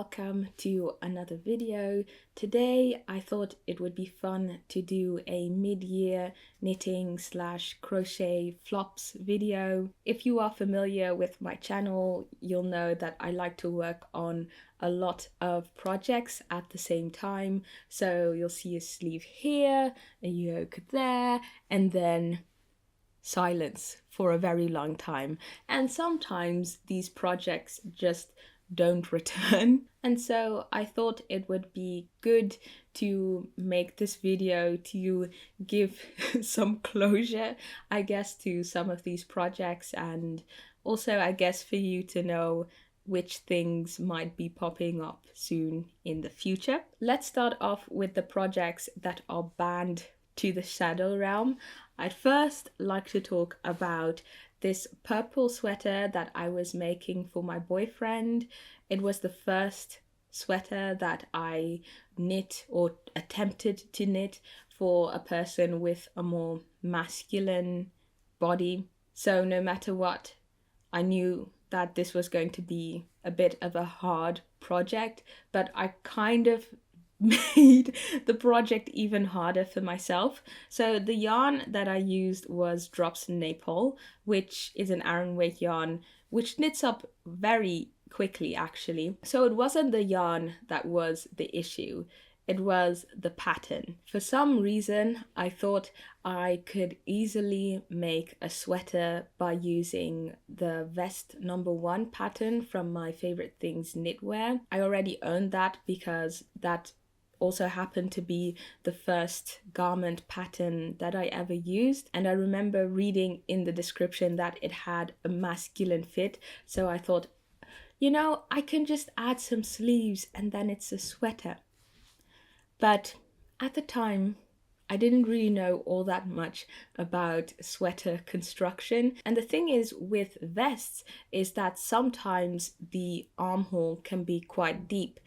welcome to another video. Today I thought it would be fun to do a mid-year knitting / crochet flops video. If you are familiar with my channel, you'll know that I like to work on a lot of projects at the same time. So you'll see a sleeve here, a yoke there, and then silence for a very long time. And sometimes these projects just don't return. And so I thought it would be good to make this video to give some closure, I guess, to some of these projects, and also I guess for you to know which things might be popping up soon in the future. Let's start off with the projects that are banned to the shadow realm. I'd first like to talk about this purple sweater that I was making for my boyfriend. It was the first sweater that I knit or attempted to knit for a person with a more masculine body. So no matter what, I knew that this was going to be a bit of a hard project, but I kind of made the project even harder for myself. So the yarn that I used was Drops Naples, which is an Aran weight yarn which knits up very quickly actually. So it wasn't the yarn that was the issue, it was the pattern. For some reason I thought I could easily make a sweater by using the vest #1 pattern from My Favorite Things knitwear. I already owned that because that also happened to be the first garment pattern that I ever used, and I remember reading in the description that it had a masculine fit, so I thought, you know, I can just add some sleeves and then it's a sweater. But at the time I didn't really know all that much about sweater construction, and the thing is with vests is that sometimes the armhole can be quite deep,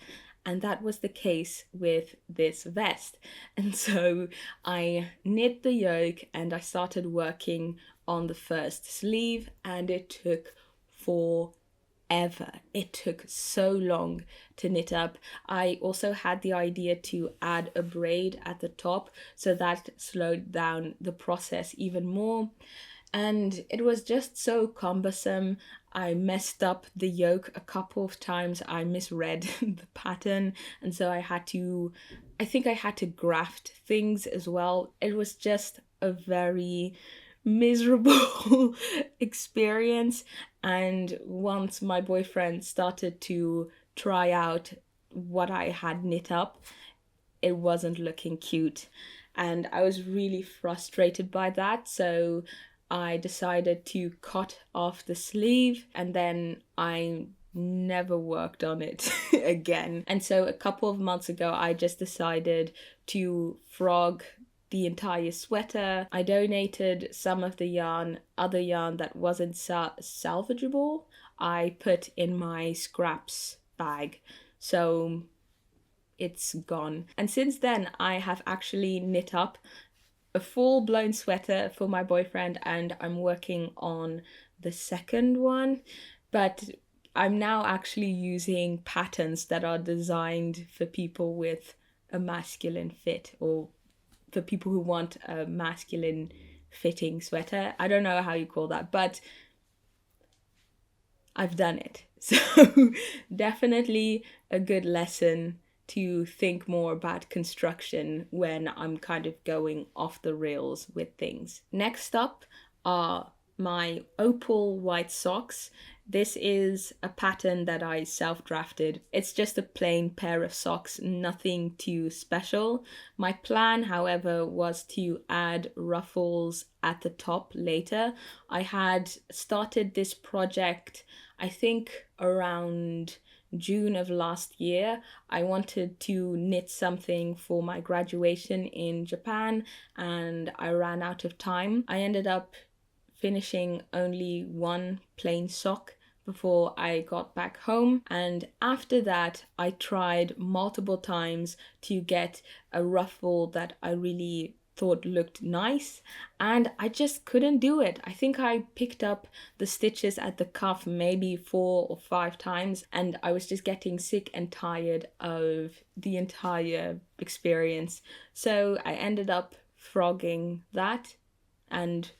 and that was the case with this vest. And so I knit the yoke and I started working on the first sleeve, and it took forever. It took so long to knit up. I also had the idea to add a braid at the top, so that slowed down the process even more. And it was just so cumbersome. I messed up the yoke a couple of times. I misread the pattern, and so I think I had to graft things as well. It was just a very miserable experience. And once my boyfriend started to try out what I had knit up, it wasn't looking cute, and I was really frustrated by that. So I decided to cut off the sleeve, and then I never worked on it again. And so a couple of months ago I just decided to frog the entire sweater. I donated some of the yarn, other yarn that wasn't salvageable, I put in my scraps bag, so it's gone. And since then I have actually knit up a full-blown sweater for my boyfriend, and I'm working on the second one, but I'm now actually using patterns that are designed for people with a masculine fit, or for people who want a masculine fitting sweater. I don't know how you call that, but I've done it. So definitely a good lesson to think more about construction when I'm kind of going off the rails with things. Next up are my opal white socks. This is a pattern that I self-drafted. It's just a plain pair of socks, nothing too special. My plan, however, was to add ruffles at the top later. I had started this project, I think, around June of last year. I wanted to knit something for my graduation in Japan, and I ran out of time. I ended up finishing only one plain sock before I got back home, and after that I tried multiple times to get a ruffle that I really thought looked nice, and I just couldn't do it. I think I picked up the stitches at the cuff maybe 4 or 5 times, and I was just getting sick and tired of the entire experience. So I ended up frogging that, and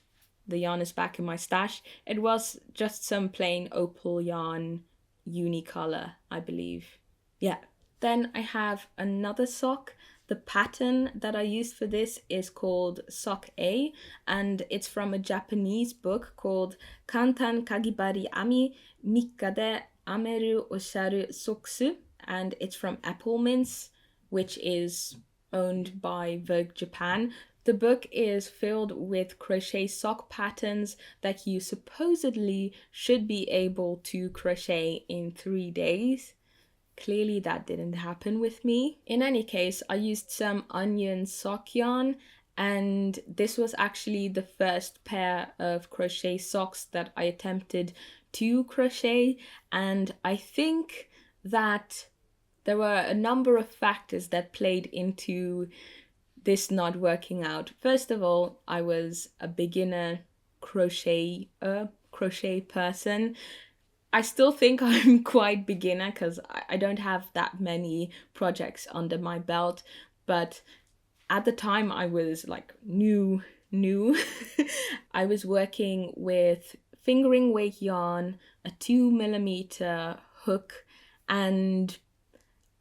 the yarn is back in my stash. It was just some plain opal yarn, unicolor, I believe. Yeah. Then I have another sock. The pattern that I used for this is called Sock A, and it's from a Japanese book called Kantan Kagibari Ami Mikkade Ameru Osharu Soksu, and it's from Applemints, which is owned by Vogue Japan. The book is filled with crochet sock patterns that you supposedly should be able to crochet in 3 days. Clearly that didn't happen with me. In any case, I used some onion sock yarn, and this was actually the first pair of crochet socks that I attempted to crochet, and I think that there were a number of factors that played into this not working out. First of all, I was a beginner crochet person. I still think I'm quite beginner because I don't have that many projects under my belt, but at the time I was like new. I was working with fingering weight yarn, a 2mm hook, and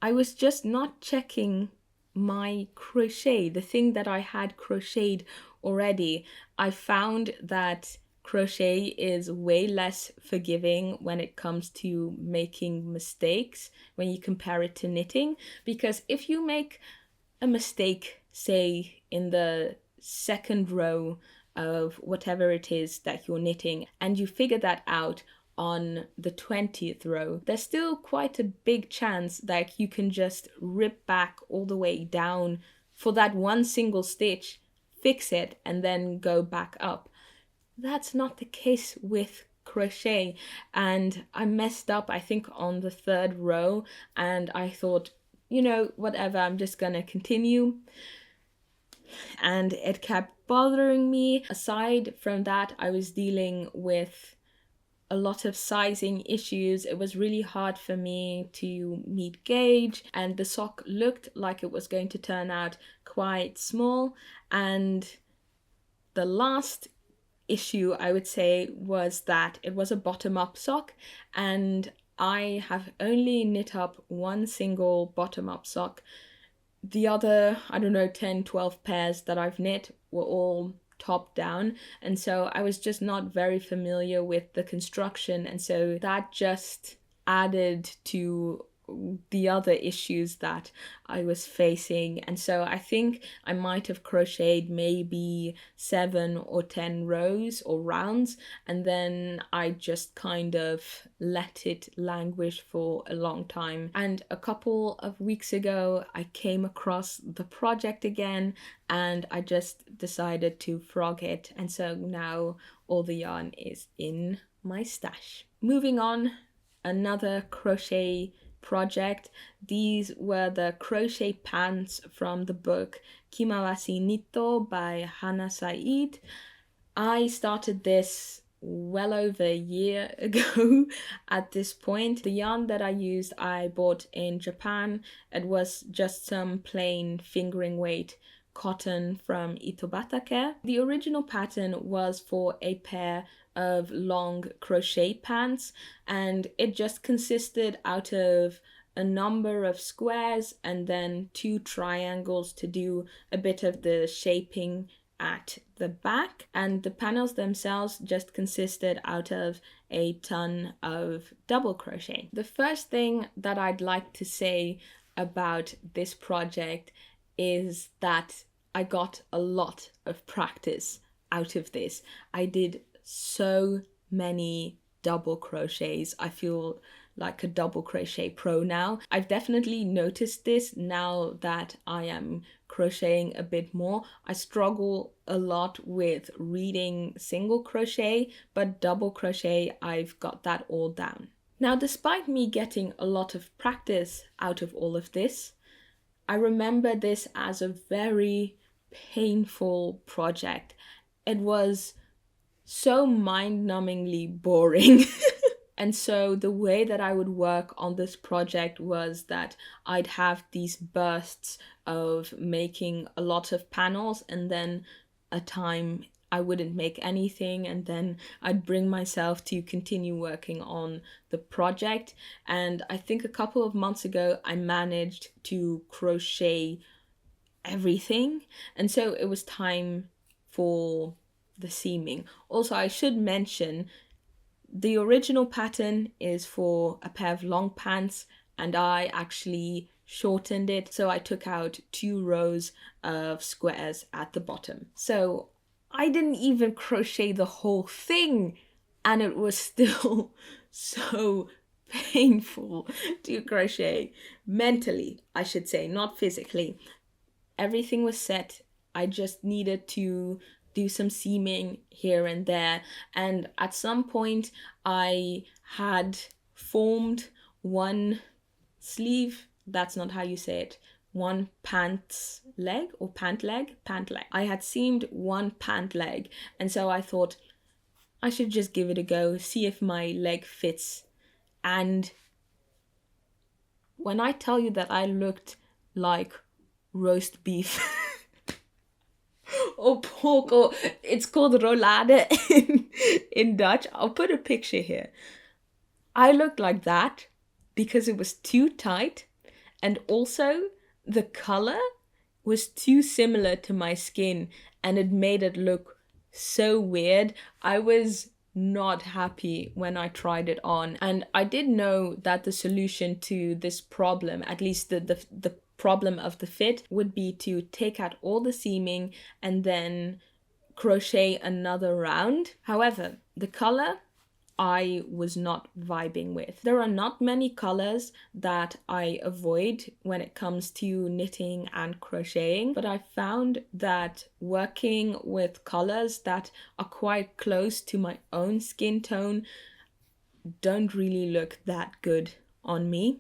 I was just not checking my crochet, the thing that I had crocheted already. I found that crochet is way less forgiving when it comes to making mistakes when you compare it to knitting, because if you make a mistake, say in the second row of whatever it is that you're knitting, and you figure that out on the 20th row, there's still quite a big chance that you can just rip back all the way down for that one single stitch, fix it, and then go back up. That's not the case with crochet, and I messed up, I think, on the 3rd row, and I thought, whatever, I'm just gonna continue. And it kept bothering me. Aside from that, I was dealing with a lot of sizing issues. It was really hard for me to meet gauge, and the sock looked like it was going to turn out quite small. And the last issue, I would say, was that it was a bottom-up sock, and I have only knit up one single bottom-up sock. The other, 10, 12 pairs that I've knit were all top down, and so I was just not very familiar with the construction, and so that just added to the other issues that I was facing. And so I think I might have crocheted maybe 7 or 10 rows or rounds, and then I just kind of let it languish for a long time. And a couple of weeks ago I came across the project again, and I just decided to frog it, and so now all the yarn is in my stash. Moving on, another crochet project. These were the crochet pants from the book Kimawasi Nitto by Hana Said. I started this well over a year ago at this point. The yarn that I used I bought in Japan. It was just some plain fingering weight cotton from Itobatake. The original pattern was for a pair of long crochet pants, and it just consisted out of a number of squares and then 2 triangles to do a bit of the shaping at the back, and the panels themselves just consisted out of a ton of double crochet. The first thing that I'd like to say about this project is that I got a lot of practice out of this. I did so many double crochets. I feel like a double crochet pro now. I've definitely noticed this now that I am crocheting a bit more. I struggle a lot with reading single crochet, but double crochet, I've got that all down. Now, despite me getting a lot of practice out of all of this, I remember this as a very painful project. It was so mind-numbingly boring. And so the way that I would work on this project was that I'd have these bursts of making a lot of panels, and then a time I wouldn't make anything, and then I'd bring myself to continue working on the project. And I think a couple of months ago, I managed to crochet everything. And so it was time for the seaming. Also, I should mention the original pattern is for a pair of long pants, and I actually shortened it. So I took out 2 rows of squares at the bottom. So I didn't even crochet the whole thing, and it was still so painful to crochet. Mentally, I should say, not physically. Everything was set. I just needed to do some seaming here and there. And at some point, I had formed one sleeve. That's not how you say it. One pants leg or pant leg? Pant leg. I had seamed one pant leg. And so I thought I should just give it a go, see if my leg fits. And when I tell you that I looked like roast beef or pork, or it's called rollade in Dutch. I'll put a picture here. I looked like that because it was too tight, and also the color was too similar to my skin, and it made it look so weird. I was not happy when I tried it on, and I did know that the solution to this problem, at least the problem of the fit, would be to take out all the seaming and then crochet another round. However, the color I was not vibing with. There are not many colors that I avoid when it comes to knitting and crocheting, but I found that working with colors that are quite close to my own skin tone don't really look that good on me.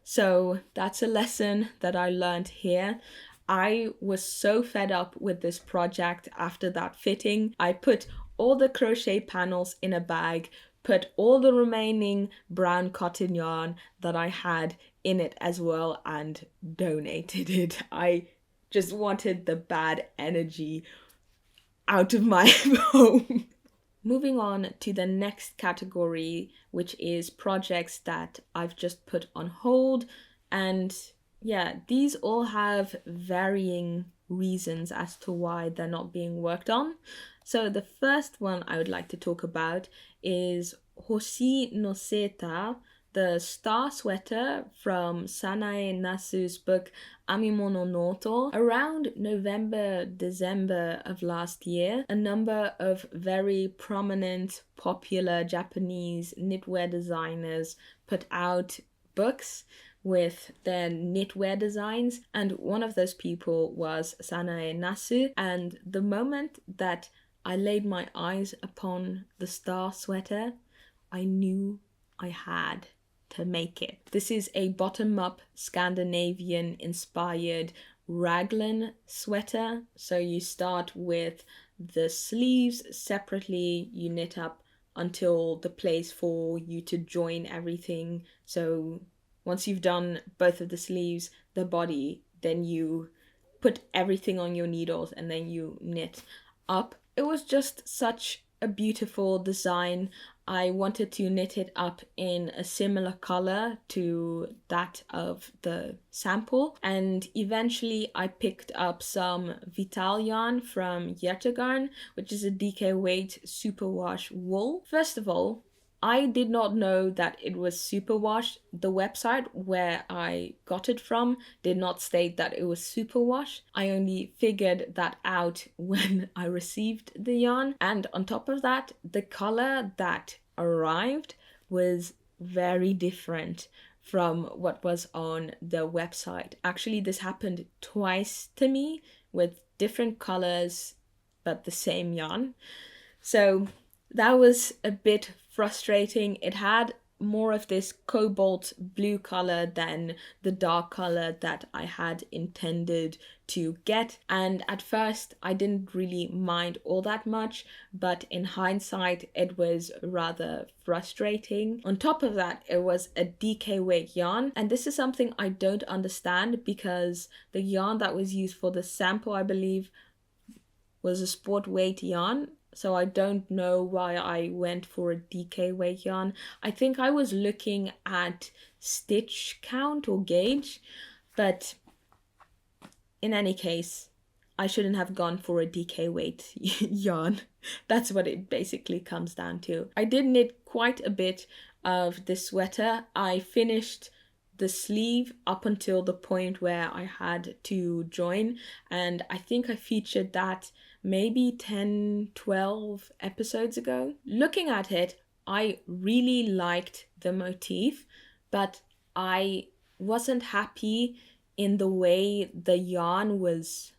So that's a lesson that I learned here. I was so fed up with this project after that fitting. I put all the crochet panels in a bag, put all the remaining brown cotton yarn that I had in it as well, and donated it. I just wanted the bad energy out of my home. Moving on to the next category, which is projects that I've just put on hold. And yeah, these all have varying reasons as to why they're not being worked on. So the first one I would like to talk about is Hoshi no seeta, the star sweater from Sanae Nasu's book Amimono Noto. Around November, December of last year, a number of very prominent, popular Japanese knitwear designers put out books with their knitwear designs, and one of those people was Sanae Nasu. And the moment that I laid my eyes upon the star sweater, I knew I had to make it. This is a bottom-up Scandinavian inspired raglan sweater. So you start with the sleeves separately, you knit up until the place for you to join everything. So once you've done both of the sleeves, the body, then you put everything on your needles and then you knit up. It was just such a beautiful design. I wanted to knit it up in a similar color to that of the sample, and eventually I picked up some Vital yarn from Yarn, which is a DK weight superwash wool. First of all, I did not know that it was superwash. The website where I got it from did not state that it was superwash. I only figured that out when I received the yarn. And on top of that, the color that arrived was very different from what was on the website. Actually, this happened twice to me with different colors but the same yarn. So that was a bit frustrating. It had more of this cobalt blue color than the dark color that I had intended to get. And at first I didn't really mind all that much, but in hindsight it was rather frustrating. On top of that, it was a DK weight yarn, and this is something I don't understand because the yarn that was used for the sample, I believe, was a sport weight yarn. So I don't know why I went for a DK weight yarn. I think I was looking at stitch count or gauge, but in any case, I shouldn't have gone for a DK weight yarn. That's what it basically comes down to. I did knit quite a bit of this sweater. I finished the sleeve up until the point where I had to join, and I think I featured that maybe 10, 12 episodes ago. Looking at it, I really liked the motif, but I wasn't happy in the way the yarn was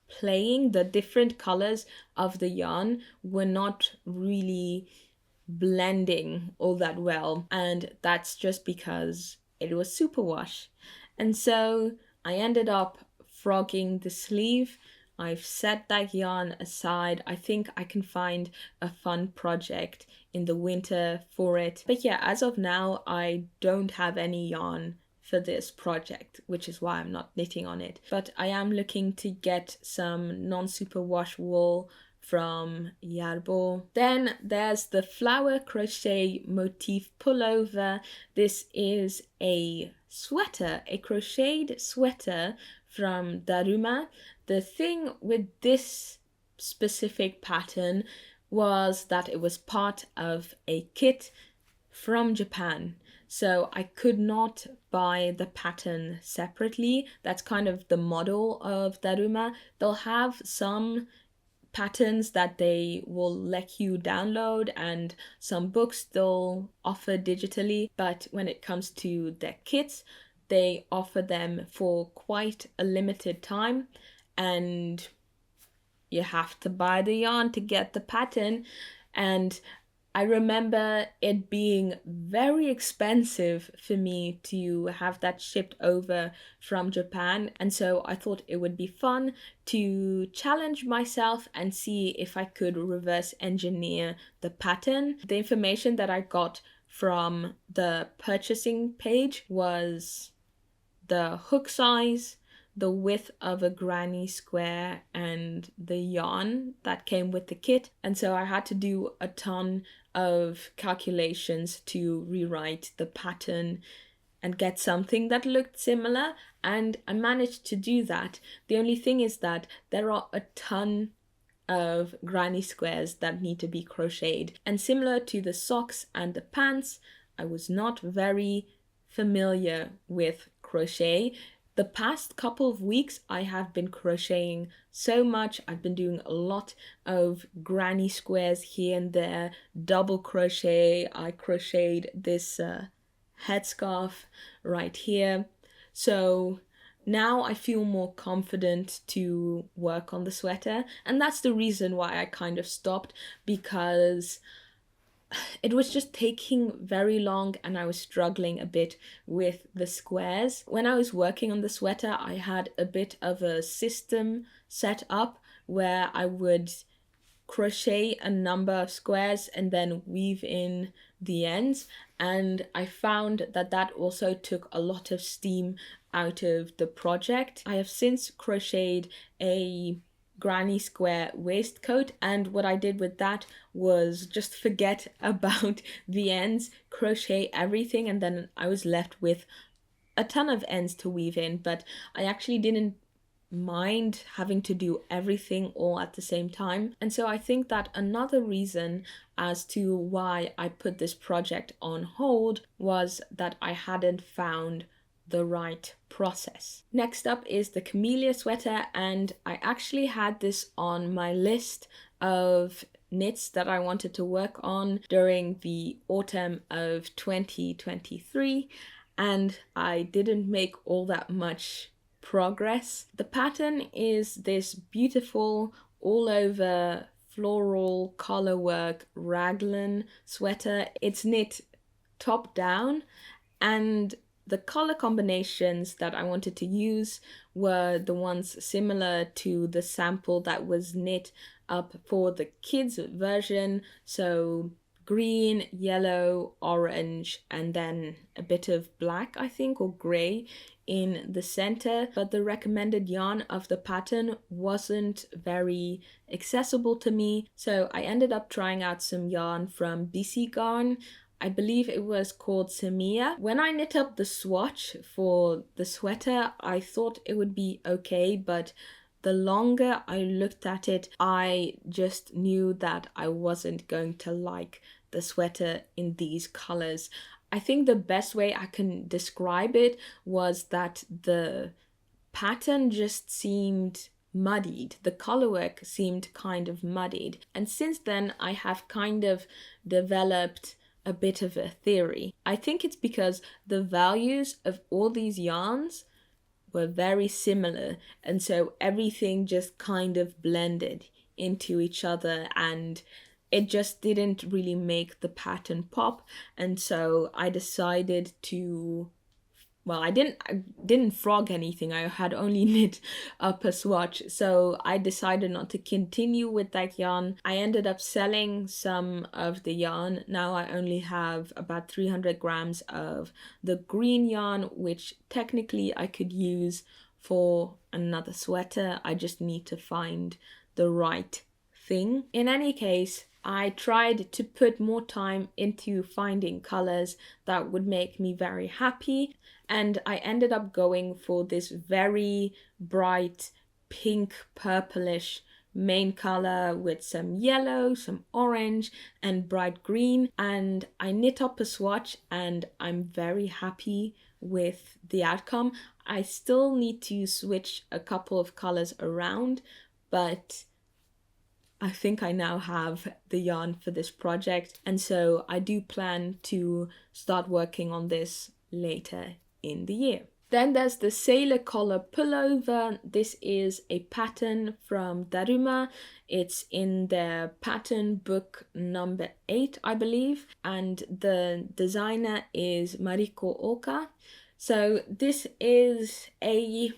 playing. The different colors of the yarn were not really blending all that well, and that's just because it was superwash. And so I ended up frogging the sleeve. I've set that yarn aside. I think I can find a fun project in the winter for it. But yeah, as of now, I don't have any yarn for this project, which is why I'm not knitting on it. But I am looking to get some non-superwash wool from Yarbo. Then there's the flower crochet motif pullover. This is a sweater, a crocheted sweater from Daruma. The thing with this specific pattern was that it was part of a kit from Japan. So I could not buy the pattern separately. That's kind of the model of Daruma. They'll have some patterns that they will let you download and some books they'll offer digitally, but when it comes to their kits, they offer them for quite a limited time, and you have to buy the yarn to get the pattern. And I remember it being very expensive for me to have that shipped over from Japan, and so I thought it would be fun to challenge myself and see if I could reverse engineer the pattern. The information that I got from the purchasing page was the hook size, the width of a granny square, and the yarn that came with the kit. And so I had to do a ton of calculations to rewrite the pattern and get something that looked similar, and I managed to do that. The only thing is that there are a ton of granny squares that need to be crocheted, and similar to the socks and the pants, I was not very familiar with crochet. The past couple of weeks I have been crocheting so much. I've been doing a lot of granny squares here and there, double crochet. I crocheted this headscarf right here. So now I feel more confident to work on the sweater, and that's the reason why I kind of stopped, because it was just taking very long and I was struggling a bit with the squares. When I was working on the sweater, I had a bit of a system set up where I would crochet a number of squares and then weave in the ends, and I found that that also took a lot of steam out of the project. I have since crocheted a granny square waistcoat, and what I did with that was just forget about the ends, crochet everything, and then I was left with a ton of ends to weave in. But I actually didn't mind having to do everything all at the same time, and so I think that another reason as to why I put this project on hold was that I hadn't found the right process. Next up is the camélia sweater, and I actually had this on my list of knits that I wanted to work on during the autumn of 2023, and I didn't make all that much progress. The pattern is this beautiful all over floral color work raglan sweater. It's knit top down, and the color combinations that I wanted to use were the ones similar to the sample that was knit up for the kids version. So green, yellow, orange, and then a bit of black, I think, or gray in the center. But the recommended yarn of the pattern wasn't very accessible to me, so I ended up trying out some yarn from BC Yarn. I believe it was called camélia. When I knit up the swatch for the sweater, I thought it would be okay, but the longer I looked at it, I just knew that I wasn't going to like the sweater in these colors. I think the best way I can describe it was that the pattern just seemed muddied. The colorwork seemed kind of muddied. And since then, I have kind of developed a bit of a theory. I think it's because the values of all these yarns were very similar, and so everything just kind of blended into each other, and it just didn't really make the pattern pop. And so I decided to, well, I didn't frog anything. I had only knit up a swatch, so I decided not to continue with that yarn. I ended up selling some of the yarn. Now I only have about 300 grams of the green yarn, which technically I could use for another sweater. I just need to find the right thing. In any case, I tried to put more time into finding colors that would make me very happy, and I ended up going for this very bright pink purplish main color with some yellow, some orange, and bright green. And I knit up a swatch, and I'm very happy with the outcome. I still need to switch a couple of colors around, but I think I now have the yarn for this project, and so I do plan to start working on this later in the year. Then there's the sailor collar pullover. This is a pattern from Daruma. It's in their pattern book number 8, I believe, and the designer is Mariko Oka. So this is a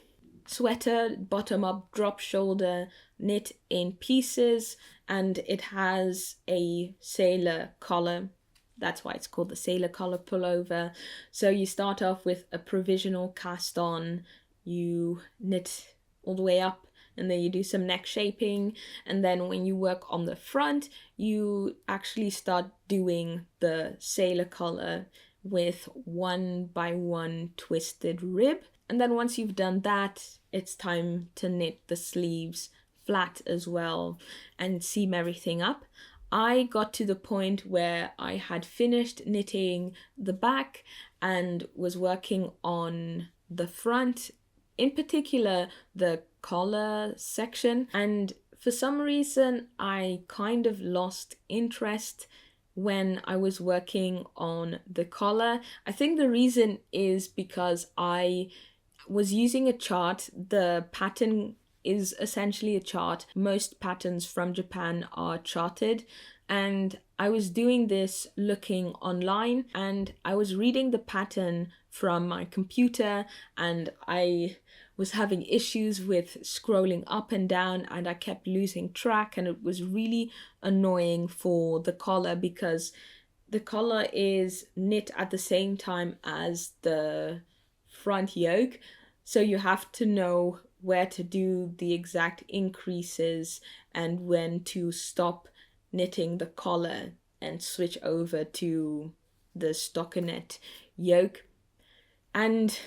sweater, bottom up, drop shoulder, knit in pieces, and it has a sailor collar. That's why it's called the sailor collar pullover. So you start off with a provisional cast on, you knit all the way up, and then you do some neck shaping, and then when you work on the front, you actually start doing the sailor collar with 1 by 1 twisted rib. And then once you've done that, it's time to knit the sleeves flat as well and seam everything up. I got to the point where I had finished knitting the back and was working on the front, in particular the collar section, and for some reason I kind of lost interest when I was working on the collar. I think the reason is because I was using a chart. The pattern is essentially a chart. Most patterns from Japan are charted, and I was doing this looking online, and I was reading the pattern from my computer, and I was having issues with scrolling up and down, and I kept losing track, and it was really annoying for the collar because the collar is knit at the same time as the front yoke, so you have to know where to do the exact increases and when to stop knitting the collar and switch over to the stockinette yoke. And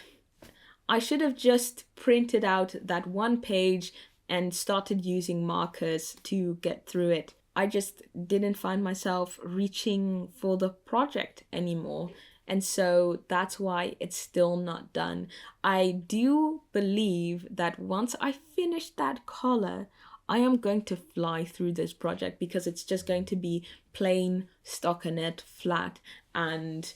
I should have just printed out that one page and started using markers to get through it. I just didn't find myself reaching for the project anymore. And so that's why it's still not done. I do believe that once I finish that collar, I am going to fly through this project because it's just going to be plain stockinette flat, and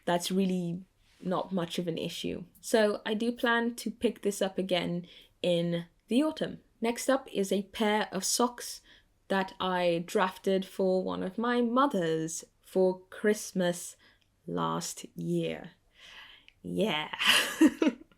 that's really not much of an issue. So I do plan to pick this up again in the autumn. Next up is a pair of socks that I drafted for one of my mother's for Christmas last year. Yeah.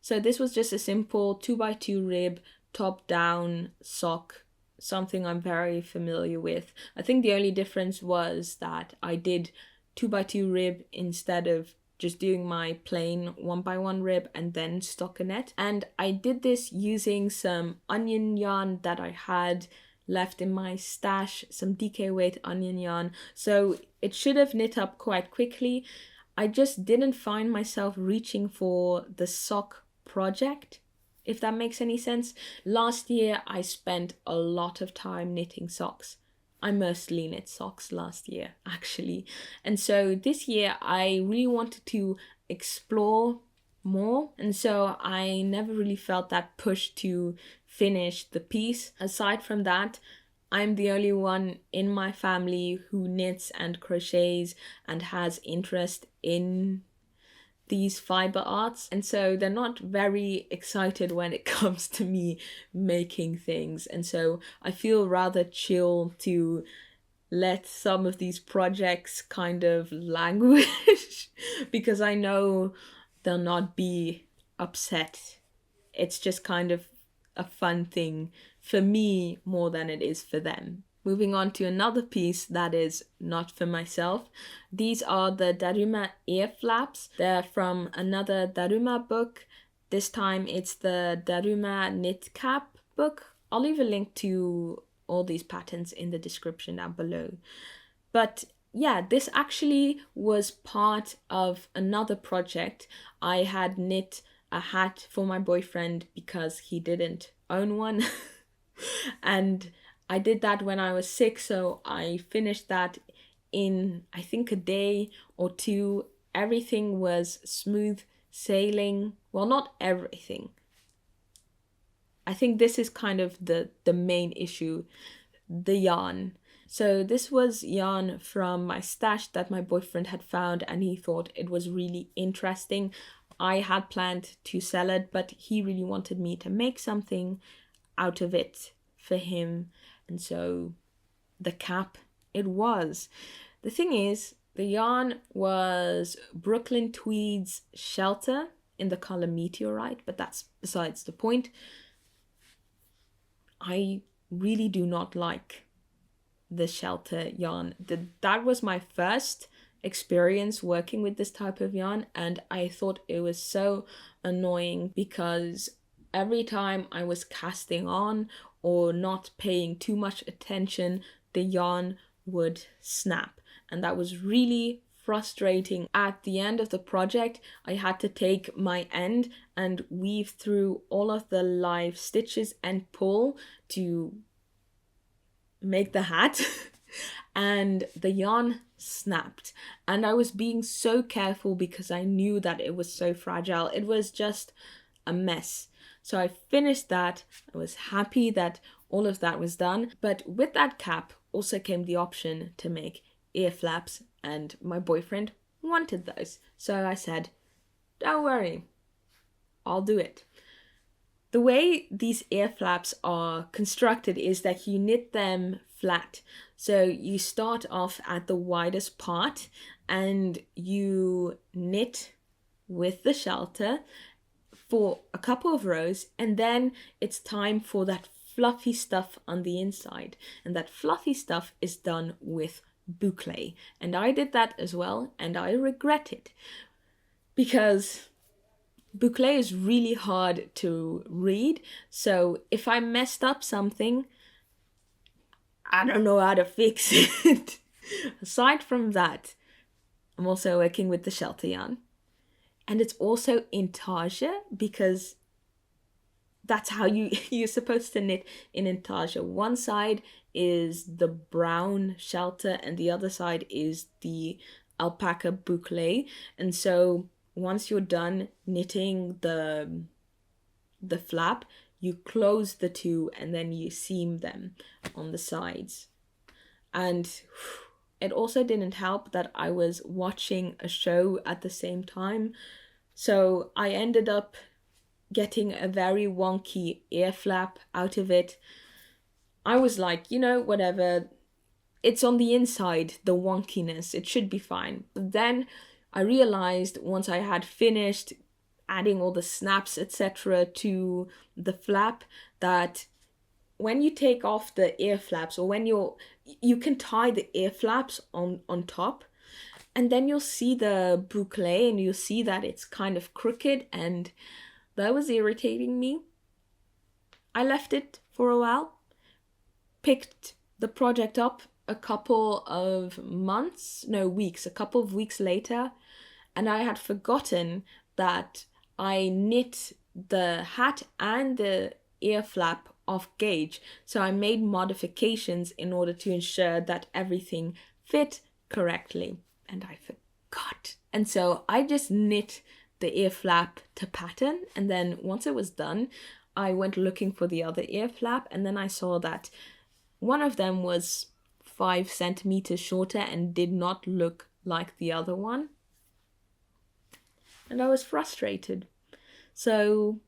So this was just a simple 2x2 rib top down sock, something I'm very familiar with. I think the only difference was that I did 2x2 rib instead of just doing my plain 1x1 rib and then stockinette. And I did this using some onion yarn that I had left in my stash, some DK weight onion yarn. So it should have knit up quite quickly. I just didn't find myself reaching for the sock project, if that makes any sense. Last year I spent a lot of time knitting socks. I mostly knit socks last year, actually. And so this year I really wanted to explore more. And so I never really felt that push to finish the piece. Aside from that, I'm the only one in my family who knits and crochets and has interest in these fiber arts, and so they're not very excited when it comes to me making things. And so I feel rather chill to let some of these projects kind of languish because I know they'll not be upset. It's just kind of a fun thing for me more than it is for them. Moving on to another piece that is not for myself. These are the Daruma ear flaps. They're from another Daruma book. This time it's the Daruma knit cap book. I'll leave a link to all these patterns in the description down below. But yeah, this actually was part of another project. I had knit a hat for my boyfriend because he didn't own one. And I did that when I was sick, so I finished that in, I think, a day or two. Everything was smooth sailing. Well, not everything. I think this is kind of the main issue, the yarn. So this was yarn from my stash that my boyfriend had found, and he thought it was really interesting. I had planned to sell it, but he really wanted me to make something out of it for him. And so the cap, it was. The thing is, the yarn was Brooklyn Tweed's Shelter in the color Meteorite, but that's besides the point. I really do not like the Shelter yarn. That was my first experience working with this type of yarn, and I thought it was so annoying because every time I was casting on or not paying too much attention, the yarn would snap, and that was really frustrating. At the end of the project, I had to take my end and weave through all of the live stitches and pull to make the hat and the yarn snapped, and I was being so careful because I knew that it was so fragile. It was just a mess. So I finished that. I was happy that all of that was done. But with that cap also came the option to make ear flaps, and my boyfriend wanted those. So I said, don't worry, I'll do it. The way these ear flaps are constructed is that you knit them flat. So you start off at the widest part and you knit with the shelter for a couple of rows, and then it's time for that fluffy stuff on the inside, and that fluffy stuff is done with boucle. And I did that as well, and I regret it because boucle is really hard to read. So if I messed up something, I don't know how to fix it. Aside from that, I'm also working with the shelter yarn. And it's also intarsia because that's how you're supposed to knit in intarsia. One side is the brown shelter and the other side is the alpaca boucle. And so once you're done knitting the flap, you close the two and then you seam them on the sides. And it also didn't help that I was watching a show at the same time. So I ended up getting a very wonky ear flap out of it. I was like, whatever, it's on the inside, the wonkiness. It should be fine. But then I realized once I had finished adding all the snaps, etc., to the flap, that when you take off the ear flaps, or when you can tie the ear flaps on top, and then you'll see the boucle and you'll see that it's kind of crooked, and that was irritating me. I left it for a while, picked the project up a couple of weeks later, and I had forgotten that I knit the hat and the ear flap off gauge. So I made modifications in order to ensure that everything fit correctly, and I forgot. And so I just knit the ear flap to pattern, and then once it was done, I went looking for the other ear flap, and then I saw that one of them was 5 centimeters shorter and did not look like the other one. And I was frustrated. So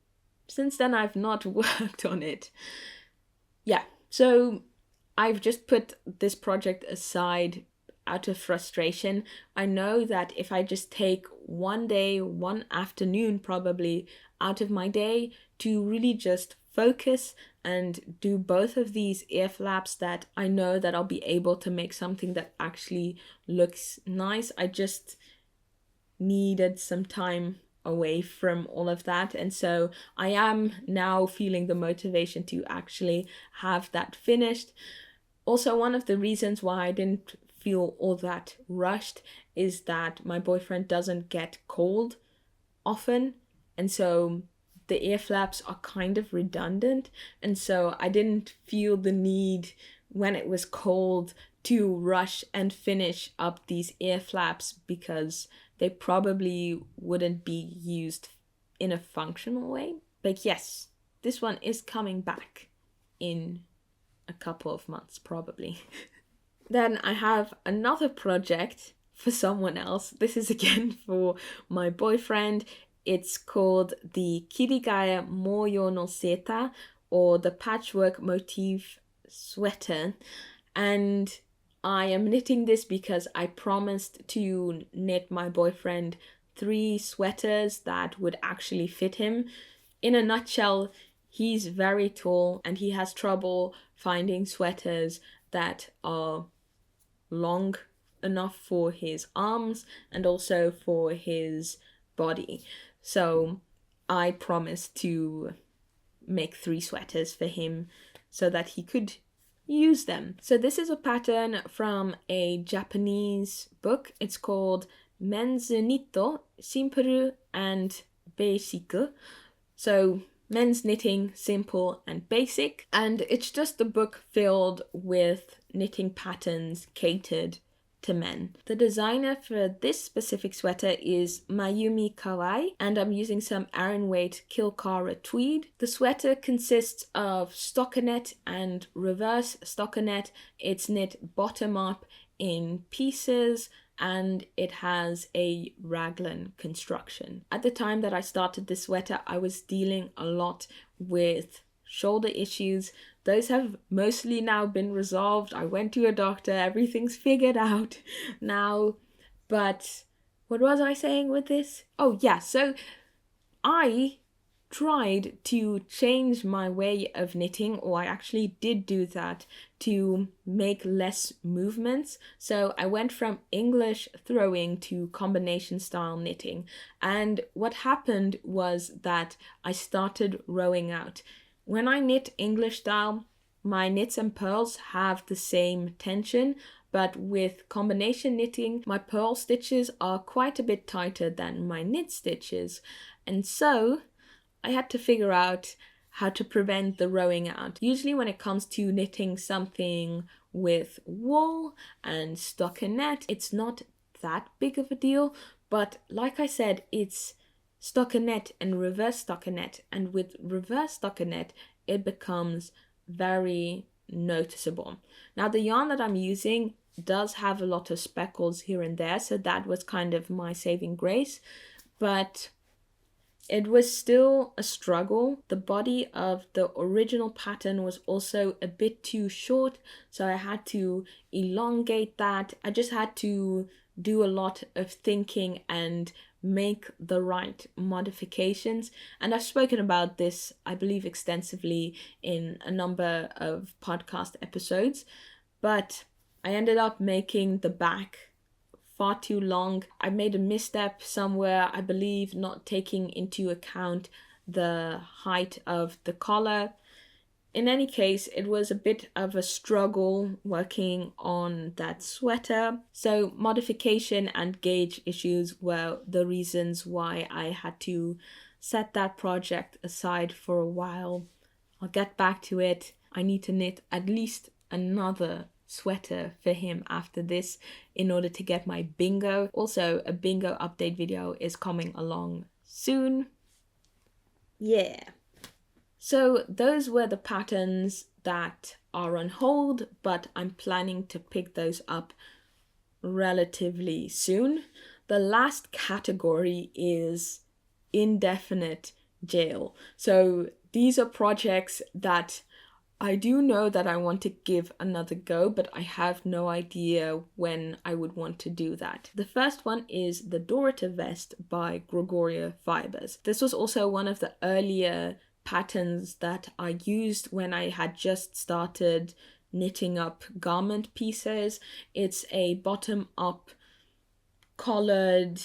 since then I've not worked on it. Yeah, so I've just put this project aside out of frustration. I know that if I just take one day, one afternoon probably out of my day to really just focus and do both of these ear flaps, that I know that I'll be able to make something that actually looks nice. I just needed some time away from all of that, and so I am now feeling the motivation to actually have that finished. Also, one of the reasons why I didn't feel all that rushed is that my boyfriend doesn't get cold often, and so the ear flaps are kind of redundant, and so I didn't feel the need when it was cold to rush and finish up these ear flaps, because they probably wouldn't be used in a functional way. But yes, this one is coming back in a couple of months probably. Then I have another project for someone else. This is again for my boyfriend. It's called the Kirigaya Moyo no seeta, or the patchwork motif sweater. And I am knitting this because I promised to knit my boyfriend 3 sweaters that would actually fit him. In a nutshell, he's very tall and he has trouble finding sweaters that are long enough for his arms and also for his body. So I promised to make 3 sweaters for him so that he could use them. So this is a pattern from a Japanese book. It's called Men's Nitto, Simple and Basic. So men's knitting, simple and basic. And it's just a book filled with knitting patterns catered to men. The designer for this specific sweater is Mayumi Kawai, and I'm using some Aran weight Kilcara tweed. The sweater consists of stockinette and reverse stockinette. It's knit bottom up in pieces, and it has a raglan construction. At the time that I started this sweater, I was dealing a lot with shoulder issues. Those have mostly now been resolved. I went to a doctor, everything's figured out now. But what was I saying with this? Oh yeah, so I tried to change my way of knitting, or I actually did do that, to make less movements. So I went from English throwing to combination style knitting. And what happened was that I started rowing out. When I knit English style, my knits and purls have the same tension, but with combination knitting, my purl stitches are quite a bit tighter than my knit stitches. And so I had to figure out how to prevent the rowing out. Usually when it comes to knitting something with wool and stockinette, it's not that big of a deal, but like I said, it's stockinette and reverse stockinette, and with reverse stockinette it becomes very noticeable. Now the yarn that I'm using does have a lot of speckles here and there, so that was kind of my saving grace, but It was still a struggle. The body of the original pattern was also a bit too short, so I had to elongate that. I just had to do a lot of thinking and make the right modifications. And I've spoken about this, I believe, extensively in a number of podcast episodes, but I ended up making the back far too long. I made a misstep somewhere, I believe, not taking into account the height of the collar. In any case, it was a bit of a struggle working on that sweater. So modification and gauge issues were the reasons why I had to set that project aside for a while. I'll get back to it. I need to knit at least another sweater for him after this in order to get my bingo. Also, a bingo update video is coming along soon. Yeah. So those were the patterns that are on hold, but I'm planning to pick those up relatively soon. The last category is indefinite jail. So these are projects that I do know that I want to give another go, but I have no idea when I would want to do that. The first one is the Dorotha vest by Gregoria Fibers. This was also one of the earlier patterns that I used when I had just started knitting up garment pieces. It's a bottom up collared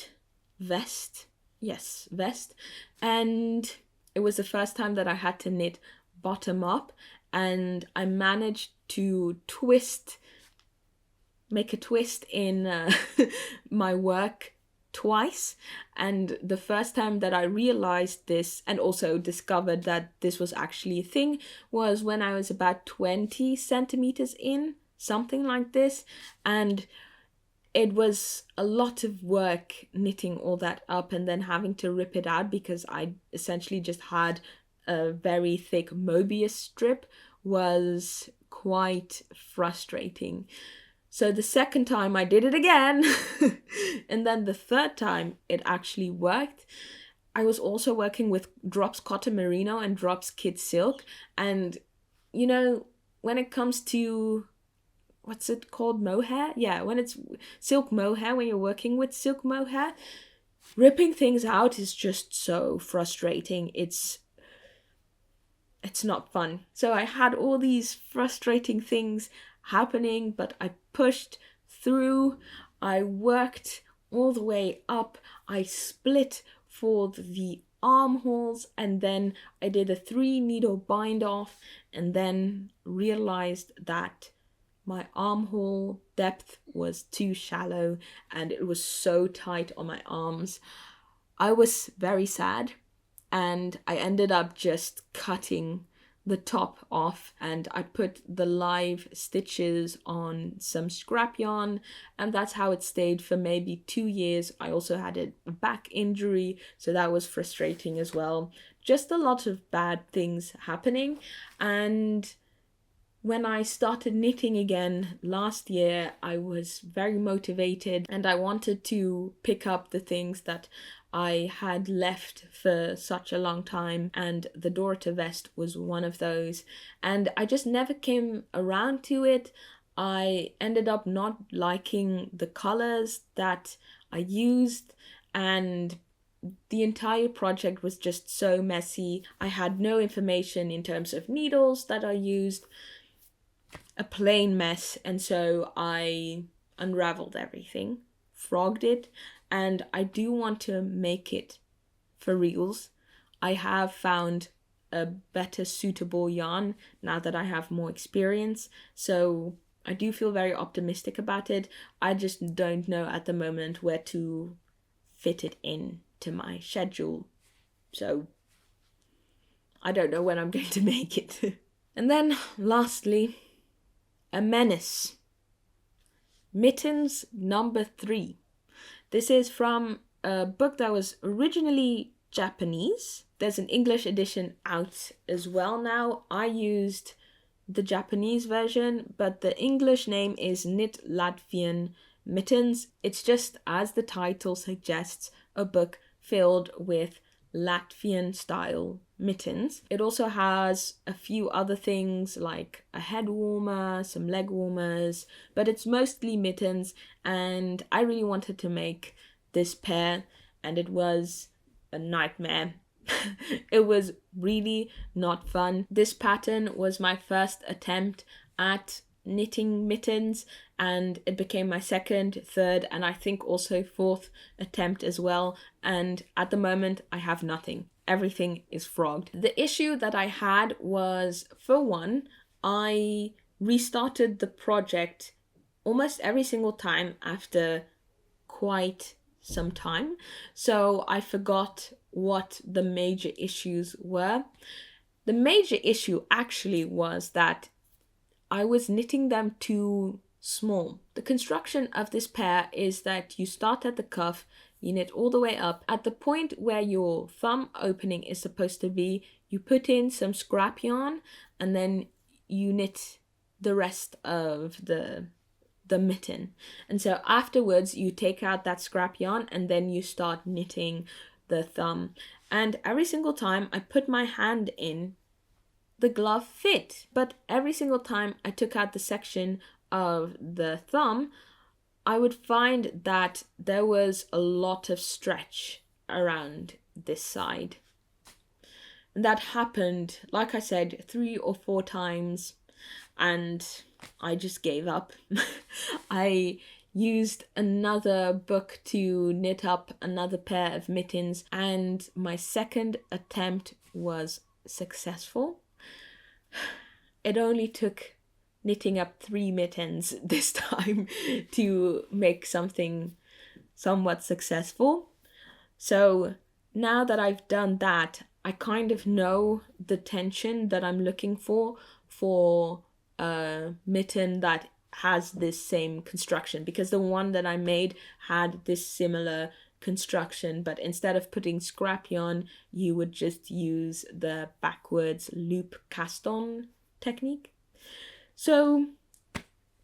vest. Yes, vest. And it was the first time that I had to knit bottom up, and I managed to make a twist in my work twice. And the first time that I realized this and also discovered that this was actually a thing was when I was about 20 centimeters in, something like this. And it was a lot of work knitting all that up and then having to rip it out because I essentially just had a very thick Mobius strip. Was quite frustrating. So the second time I did it again, and then the third time it actually worked. I was also working with Drops Cotton Merino and Drops Kid Silk, and you know, when it comes to what's it called, mohair? Yeah, when it's silk mohair, when you're working with silk mohair, ripping things out is just so frustrating. It's not fun. So I had all these frustrating things happening, but I pushed through. I worked all the way up. I split for the armholes, and then I did a 3-needle bind off, and then realized that my armhole depth was too shallow and it was so tight on my arms. I was very sad. And I ended up just cutting the top off, and I put the live stitches on some scrap yarn, and that's how it stayed for maybe 2 years. I also had a back injury, so that was frustrating as well. Just a lot of bad things happening. And when I started knitting again last year, I was very motivated and I wanted to pick up the things that I had left for such a long time, and the Dorotha vest was one of those, and I just never came around to it. I ended up not liking the colors that I used, and the entire project was just so messy. I had no information in terms of needles that I used, a plain mess, and so I unraveled everything, frogged it, and I do want to make it for reals. I have found a better suitable yarn now that I have more experience, so I do feel very optimistic about it. I just don't know at the moment where to fit it in to my schedule, so I don't know when I'm going to make it. And then lastly, a menace. Mittens number 3. This is from a book that was originally Japanese. There's an English edition out as well now. I used the Japanese version, but the English name is Knit Latvian Mittens. It's just, as the title suggests, a book filled with Latvian style mittens. It also has a few other things like a head warmer, some leg warmers, but it's mostly mittens, and I really wanted to make this pair, and it was a nightmare. It was really not fun. This pattern was my first attempt at knitting mittens, and it became my second, third, and I think also fourth attempt as well. And at the moment, I have nothing. Everything is frogged. The issue that I had was, for one, I restarted the project almost every single time after quite some time. So I forgot what the major issues were. The major issue actually was that I was knitting them too small. The construction of this pair is that you start at the cuff, you knit all the way up. At the point where your thumb opening is supposed to be, you put in some scrap yarn and then you knit the rest of the mitten. And so afterwards you take out that scrap yarn and then you start knitting the thumb. And every single time I put my hand in, the glove fit, but every single time I took out the section of the thumb, I would find that there was a lot of stretch around this side. And that happened, like I said, 3 or 4 times, and I just gave up. I used another book to knit up another pair of mittens, and my second attempt was successful. It only took knitting up 3 mittens this time to make something somewhat successful. So now that I've done that, I kind of know the tension that I'm looking for a mitten that has this same construction, because the one that I made had this similar construction, but instead of putting scrap yarn, you would just use the backwards loop cast on technique. So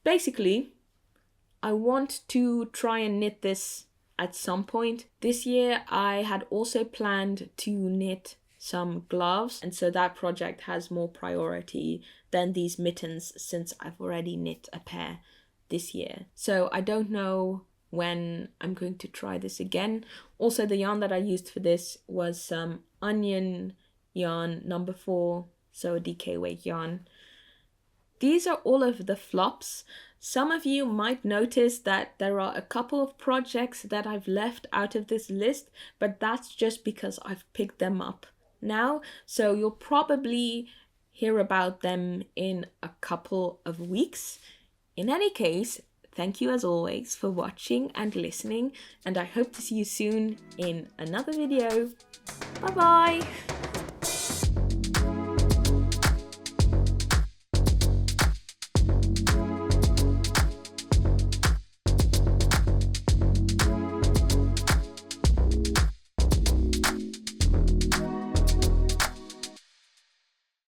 basically, I want to try and knit this at some point. This year I had also planned to knit some gloves, and so that project has more priority than these mittens since I've already knit a pair this year. So I don't know when I'm going to try this again. Also, the yarn that I used for this was some onion yarn number 4, so a DK weight yarn. These are all of the flops. Some of you might notice that there are a couple of projects that I've left out of this list, but that's just because I've picked them up now. So you'll probably hear about them in a couple of weeks. In any case, thank you as always for watching and listening, and I hope to see you soon in another video. Bye bye!